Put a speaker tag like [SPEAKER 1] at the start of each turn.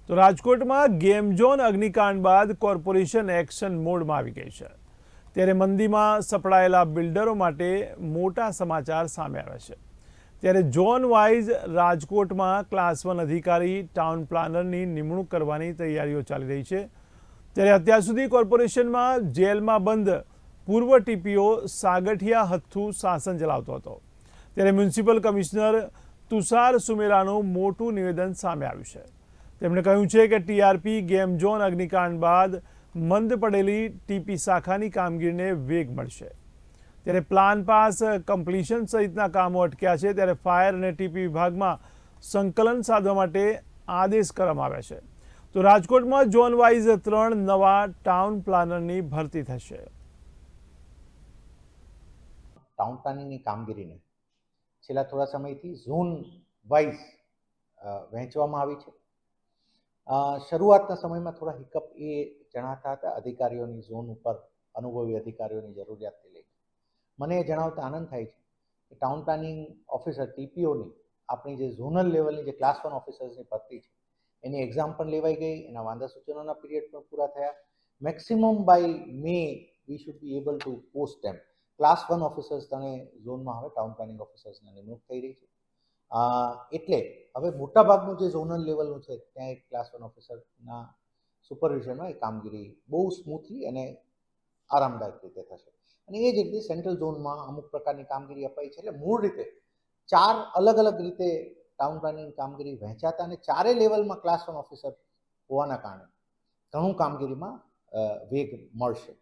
[SPEAKER 1] તો રાજકોટમાં game zone અગ્નિકાંડ બાદ કોર્પોરેશન એક્શન મોડમાં આવી ગઈ છે। ત્યારે મંદીમાં સપડાયેલા બિલ્ડરો માટે મોટા સમાચાર સામે આવ્યા છે। ત્યારે ઝોન વાઇઝ રાજકોટમાં ક્લાસ 1 અધિકારી ટાઉન પ્લાનરની નિમણૂક કરવાની તૈયારીઓ ચાલી રહી છે। ત્યારે અત્યાર સુધી કોર્પોરેશનમાં જેલમાં બંધ પૂર્વ ટીપીઓ સાગઠિયા હથ્થુ શાસન ચલાવતો હતો। ત્યારે મ્યુનિસિપલ કમિશનર તુષાર સુમેરાનું મોટું નિવેદન સામે આવ્યું છે। તેમણે કહ્યું છે કે ટીઆરપી ગેમ ઝોન અગ્નિકાંડ બાદ મંદ પડેલી ટીપી શાખાની કામગીરીને વેગ મળશે। ત્યારે પ્લાન પાસ કમ્પ્લીશન સહિતના કામો અટક્યા છે। ત્યારે ફાયર અને ટીપી વિભાગમાં સંકલન સાધવા માટે આદેશ કરવામાં આવ્યા છે। તો રાજકોટમાં ઝોન વાઇઝ 3 નવા ટાઉન પ્લાનરની ભરતી થશે।
[SPEAKER 2] ટાઉન પ્લાનિંગની કામગીરીને છેલ્લા થોડા સમયથી ઝોન વાઇઝ વહેંચવામાં આવી છે। શરૂઆતના સમયમાં થોડા હિકઅપ એ જણાતા હતા અધિકારીઓની ઝોન ઉપર અનુભવી અધિકારીઓની જરૂરિયાતને લઈને। મને એ જણાવતા આનંદ થાય છે કે ટાઉન પ્લાનિંગ ઓફિસર ટીપીઓની આપણી જે ઝોનલ લેવલની જે ક્લાસ 1 ઓફિસર્સની ભરતી છે એની એક્ઝામ પણ લેવાઈ ગઈ, એના વાંધા સૂચનોના પીરિયડ પણ પૂરા થયા। Maximum by May we should be able to post them. Class 1 officers તને ઝોનમાં હવે ટાઉન પ્લાનિંગ ઓફિસર્સની નિમણૂક થઈ રહી છે। એટલે હવે મોટાભાગનું જે ઝોનલ લેવલનું છે ત્યાં એક ક્લાસ 1 ઓફિસરના સુપરવિઝનમાં એ કામગીરી બહુ સ્મૂથલી અને આરામદાયક રીતે થશે। અને એ જ રીતે સેન્ટ્રલ ઝોનમાં અમુક પ્રકારની કામગીરી અપાઈ છે। એટલે મૂળ રીતે 4 અલગ અલગ રીતે ટાઉન પ્લાનિંગ કામગીરી વહેંચાતા અને 4 લેવલમાં ક્લાસ 1 ઓફિસર હોવાના કારણે ઘણું કામગીરીમાં વેગ મળશે।